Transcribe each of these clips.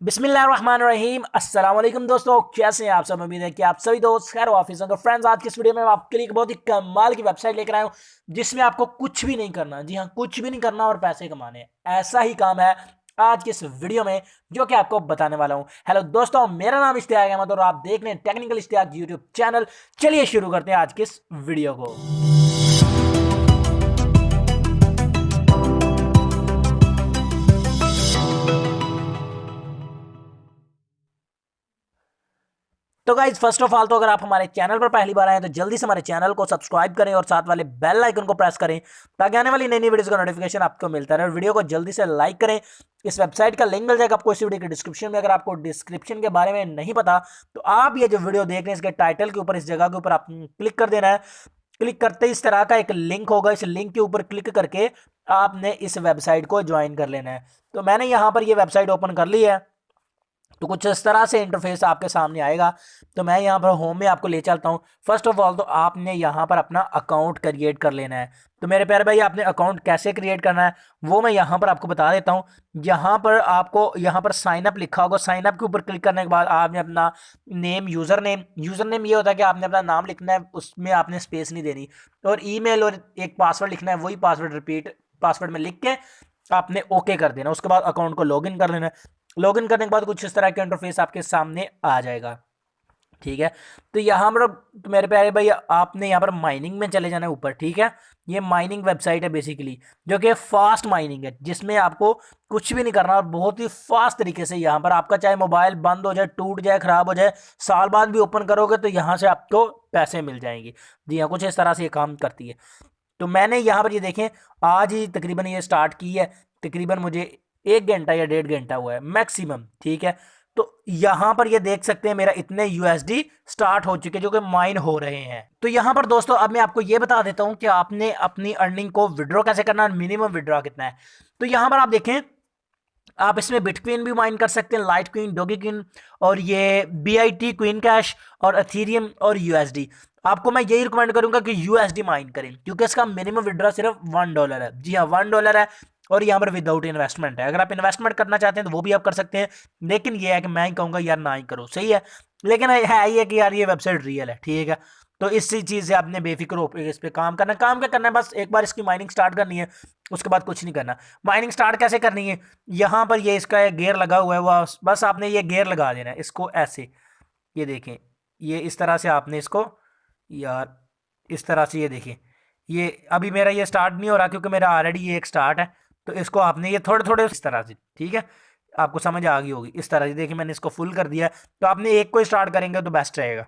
बिस्मिल्लाहिर्रहमानिर्रहीम। अस्सलाम वालेकुम दोस्तों, कैसे हैं आप सब। उम्मीद है कि आप सभी दोस्त खैर ऑफिस होंगे। फ्रेंड्स, आज की इस वीडियो में मैं आपके लिए एक बहुत ही कमाल की वेबसाइट लेकर आया हूं जिसमें आपको कुछ भी नहीं करना। जी हाँ, कुछ भी नहीं करना और पैसे कमाने हैं। ऐसा ही काम है आज की इस वीडियो में जो कि आपको बताने वाला हूं। हेलो दोस्तों, मेरा नाम इश्तियाक अहमद और आप देख रहे हैं टेक्निकल इश्तियाक यूट्यूब चैनल। चलिए शुरू करते हैं आज की इस वीडियो को। तो गाइज फर्स्ट ऑफ ऑल तो अगर आप हमारे चैनल पर पहली बार आए तो जल्दी से हमारे चैनल को सब्सक्राइब करें और साथ वाले बेल आइकन को प्रेस करें ताकि आने वाली नई नई वीडियोस का नोटिफिकेशन आपको मिलता रहे। और वीडियो को जल्दी से लाइक करें। इस वेबसाइट का लिंक मिल जाएगा आपको इस वीडियो के डिस्क्रिप्शन में। अगर आपको डिस्क्रिप्शन के बारे में नहीं पता तो आप ये जो वीडियो देख रहे हैं इसके टाइटल के ऊपर इस जगह के ऊपर आप क्लिक कर देना है। क्लिक करते ही इस तरह का एक लिंक होगा, इस लिंक के ऊपर क्लिक करके आपने इस वेबसाइट को ज्वाइन कर लेना है। तो मैंने यहाँ पर ये वेबसाइट ओपन कर ली है। तो कुछ इस तरह से इंटरफेस आपके सामने आएगा। तो मैं यहाँ पर होम में आपको ले चलता हूँ। फर्स्ट ऑफ ऑल तो आपने यहाँ पर अपना अकाउंट क्रिएट कर लेना है। तो मेरे प्यारे भाई, आपने अकाउंट कैसे क्रिएट करना है वो मैं यहाँ पर आपको बता देता हूँ। यहाँ पर आपको यहाँ पर साइन अप लिखा होगा। साइन अप के ऊपर क्लिक करने के बाद आपने अपना नेम, यूज़र नेम ये होता है कि आपने अपना नाम लिखना है, उसमें आपने स्पेस नहीं देनी। और ईमेल और एक पासवर्ड लिखना है, वही पासवर्ड रिपीट पासवर्ड में लिख के आपने ओके कर देना। उसके बाद अकाउंट को लॉगिन कर लेना है। लॉगिन करने के बाद कुछ इस तरह का इंटरफेस आपके सामने आ जाएगा। ठीक है। तो यहाँ पर तो मेरे प्यारे भाई, आपने यहाँ पर माइनिंग में चले जाना है ऊपर। ठीक है। ये माइनिंग वेबसाइट है बेसिकली, जो कि फास्ट माइनिंग है, जिसमें आपको कुछ भी नहीं करना और बहुत ही फास्ट तरीके से यहाँ पर आपका चाहे मोबाइल बंद हो जाए, टूट जाए, खराब हो जाए, साल बाद भी ओपन करोगे तो यहाँ से आपको पैसे मिल जाएंगे। जी हाँ, कुछ इस तरह से ये काम करती है। तो मैंने यहाँ पर ये देखें, आज ही तकरीबन ये स्टार्ट की है। तकरीबन मुझे 1 घंटा या 1.5 घंटा हुआ है मैक्सिमम। ठीक है। तो यहाँ पर ये देख सकते हैं मेरा इतने यूएसडी स्टार्ट हो चुके जो कि माइन हो रहे हैं। तो यहाँ पर दोस्तों अब मैं आपको ये बता देता हूँ कि आपने अपनी अर्निंग को विड्रॉ कैसे करना है, मिनिमम विड्रॉ कितना है। तो यहाँ पर आप देखें, आप इसमें बिटकॉइन भी माइन कर सकते हैं, लाइट क्वीन, डोगी क्वीन और ये बीआईटी, क्वीन कैश और एथेरियम और यूएसडी। आपको मैं यही रिकमेंड करूंगा कि यूएसडी माइन करें क्योंकि इसका मिनिमम विड्रॉ सिर्फ $1 है। जी हाँ, $1 है। और यहाँ पर विदाउट इन्वेस्टमेंट है। अगर आप इन्वेस्टमेंट करना चाहते हैं तो वो भी आप कर सकते हैं, लेकिन ये है कि मैं ही कहूँगा यार ना ही करो। सही है। लेकिन है ये कि यार ये वेबसाइट रियल है। ठीक है। तो इसी चीज़ से आपने बेफिक्र हो इस पर काम करना। काम क्या करना है, बस एक बार इसकी माइनिंग स्टार्ट करनी है, उसके बाद कुछ नहीं करना। माइनिंग स्टार्ट कैसे करनी है, यहाँ पर ये इसका एक गेयर लगा हुआ है, वो बस आपने ये गेयर लगा देना है इसको ऐसे। ये देखें, ये इस तरह से आपने इसको, यार इस तरह से, ये देखें ये अभी मेरा ये स्टार्ट नहीं हो रहा क्योंकि मेरा ऑलरेडी ये एक स्टार्ट है। तो इसको आपने ये थोड़े थोड़े इस तरह से, ठीक है, आपको समझ आ गई होगी। इस तरह से देखिए मैंने इसको फुल कर दिया है। तो आपने एक को स्टार्ट करेंगे तो बेस्ट रहेगा।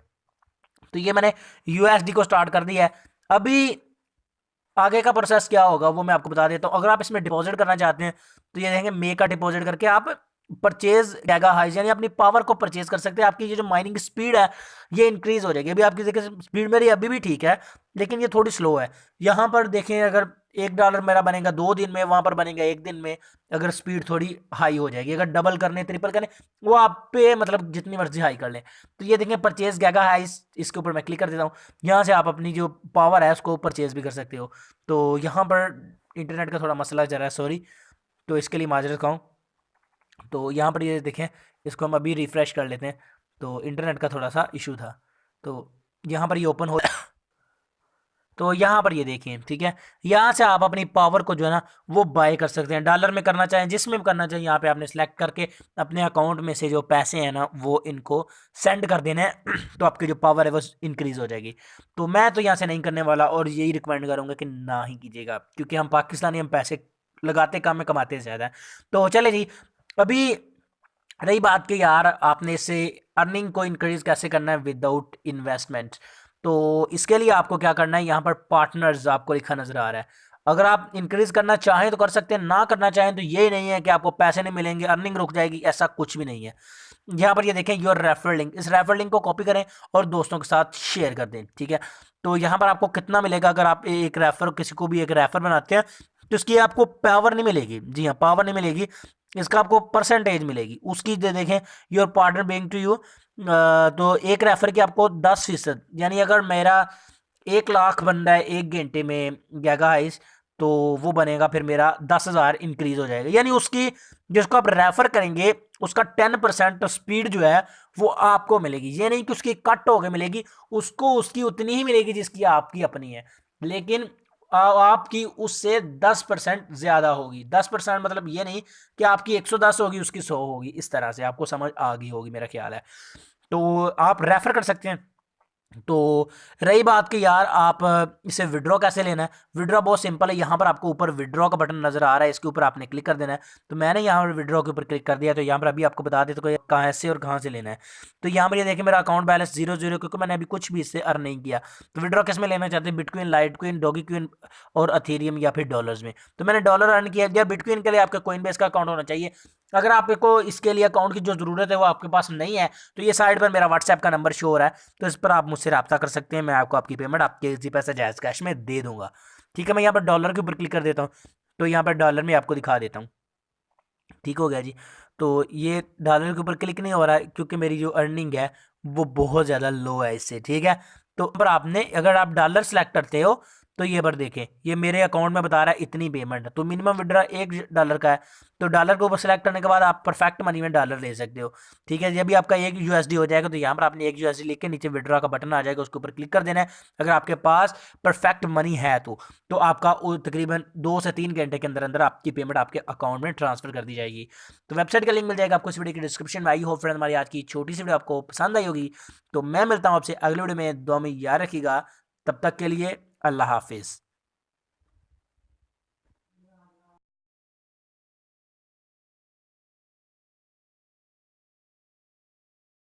तो ये मैंने यूएसडी को स्टार्ट कर दिया है। अभी आगे का प्रोसेस क्या होगा वो मैं आपको बता देता हूँ। अगर आप इसमें डिपॉजिट करना चाहते हैं तो ये देखेंगे, मे का डिपॉजिट करके आप परचेज गैगा हाइज यानी अपनी पावर को परचेज कर सकते हैं। आपकी ये जो माइनिंग स्पीड है ये इंक्रीज हो जाएगी। अभी आपकी देखिए स्पीड मेरी अभी भी ठीक है, लेकिन ये थोड़ी स्लो है। यहाँ पर देखें, अगर $1 मेरा बनेगा 2 दिन में, वहां पर बनेगा 1 दिन में। अगर स्पीड थोड़ी हाई हो जाएगी, अगर डबल करने, ट्रिपल करने, वो आप पे मतलब जितनी मर्जी हाई कर लें। तो ये देखें परचेज गैगा हाइज, इसके ऊपर मैं क्लिक कर देता हूँ। यहाँ से आप अपनी जो पावर है उसको परचेज भी कर सकते हो। तो यहाँ पर इंटरनेट का थोड़ा मसला चल रहा है, सॉरी, तो इसके लिए माजरत खाऊँ। तो यहाँ पर ये देखें, इसको हम अभी रिफ़्रेश कर लेते हैं। तो इंटरनेट का थोड़ा सा इशू था। तो यहाँ पर ये ओपन हो तो यहाँ पर ये देखिए, ठीक है, यहाँ से आप अपनी पावर को जो है ना वो बाय कर सकते हैं। डॉलर में करना चाहें, जिसमें भी करना चाहिए, यहाँ पे आपने सेलेक्ट करके अपने अकाउंट में से जो पैसे हैं ना वो इनको सेंड कर देने हैं तो आपकी जो पावर है वो इंक्रीज़ हो जाएगी। तो मैं तो यहाँ से नहीं करने वाला और यही रिकमेंड करूँगा कि ना ही कीजिएगा, क्योंकि हम पाकिस्तानी, हम पैसे लगाते कम में कमाते ज़्यादा है। तो चले जी, अभी रही बात कि यार आपने इससे अर्निंग को इंक्रीज कैसे करना है विदाउट इन्वेस्टमेंट। तो इसके लिए आपको क्या करना है, यहाँ पर पार्टनर्स आपको लिखा नजर आ रहा है। अगर आप इंक्रीज करना चाहें तो कर सकते हैं, ना करना चाहें तो ये नहीं है कि आपको पैसे नहीं मिलेंगे, अर्निंग रुक जाएगी, ऐसा कुछ भी नहीं है। यहाँ पर ये देखें, योर रेफरल लिंक, इस रेफरल लिंक को कॉपी करें और दोस्तों के साथ शेयर कर दें। ठीक है। तो यहाँ पर आपको कितना मिलेगा, अगर आप एक रेफर, किसी को भी एक रेफर बनाते हैं तो इसकी आपको पावर नहीं मिलेगी। जी हाँ, पावर नहीं मिलेगी, इसका आपको परसेंटेज मिलेगी उसकी। देखें, your partner being to you, तो एक रेफर की आपको 10%, यानी अगर मेरा 1 लाख बंदा है 1 घंटे में गैगा हाइस, तो वो बनेगा फिर मेरा 10,000 इंक्रीज हो जाएगा। यानी उसकी जिसको आप रेफर करेंगे उसका 10% स्पीड जो है वो आपको मिलेगी। ये नहीं कि उसकी कट होकर मिलेगी, उसको उसकी उतनी ही मिलेगी जिसकी आपकी अपनी है, लेकिन आपकी उससे 10% ज्यादा होगी। 10% मतलब ये नहीं कि आपकी 110 होगी उसकी 100 होगी, इस तरह से आपको समझ आ गई होगी मेरा ख्याल है। तो आप रेफर कर सकते हैं। तो रही बात कि यार आप इसे विड्रॉ कैसे लेना है, विड्रॉ बहुत सिंपल है। यहाँ पर आपको ऊपर विड्रॉ का बटन नजर आ रहा है, इसके ऊपर आपने क्लिक कर देना है। तो मैंने यहाँ पर विड्रॉ के ऊपर क्लिक कर दिया। तो यहाँ पर अभी आपको बता दें तो कहाँ से और कहाँ से लेना है। तो यहाँ पर ये देखिए मेरा अकाउंट बैलेंस 0 क्योंकि मैंने अभी कुछ भी इससे अर्न नहीं किया। तो विड्रॉ किस में लेना चाहते हैं, bitcoin, litecoin, dogecoin और अथेरियम या फिर डॉलर्स में। तो मैंने डॉलर अर्न किया। यार बिटकॉइन के लिए आपका कोइन बेस का अकाउंट होना चाहिए। अगर आपको इसके लिए अकाउंट की जो जरूरत है वो आपके पास नहीं है तो ये साइड पर मेरा व्हाट्सएप का नंबर शो हो रहा है, तो इस पर आप मुझसे रब्ता कर सकते हैं। मैं आपको आपकी पेमेंट आपके इसी पैसे जायज़ कैश में दे दूंगा। ठीक है, मैं यहाँ पर डॉलर के ऊपर क्लिक कर देता हूँ। तो यहाँ पर डॉलर में आपको दिखा देता हूँ। ठीक हो गया जी। तो ये डॉलर के ऊपर क्लिक नहीं हो रहा है क्योंकि मेरी जो अर्निंग है वो बहुत ज़्यादा लो है इससे। ठीक है, तो पर आपने अगर आप डॉलर सेलेक्ट करते हो तो ये पर देखें ये मेरे अकाउंट में बता रहा है इतनी पेमेंट है, तो मिनिमम विड्रा $1 का है। तो डॉलर के ऊपर सेलेक्ट करने के बाद आप परफेक्ट मनी में डॉलर ले सकते हो। ठीक है, जब भी आपका $1 हो जाएगा तो यहाँ पर आपने $1 लिख के नीचे विड्रा का बटन आ जाएगा, उसके ऊपर क्लिक कर देना है। अगर आपके पास परफेक्ट मनी है तो आपका तकरीबन 2 से 3 घंटे के अंदर अंदर आपकी पेमेंट आपके अकाउंट में ट्रांसफर कर दी जाएगी। तो वेबसाइट का लिंक मिल जाएगा आपको इस वीडियो की डिस्क्रिप्शन में। आई होप फ्रेंड हमारी आज की छोटी सी वीडियो आपको पसंद आई होगी। तो मैं मिलता हूँ आपसे अगले वीडियो में, दुआ में याद रखिएगा। तब तक के लिए अल्लाह हाफिज़।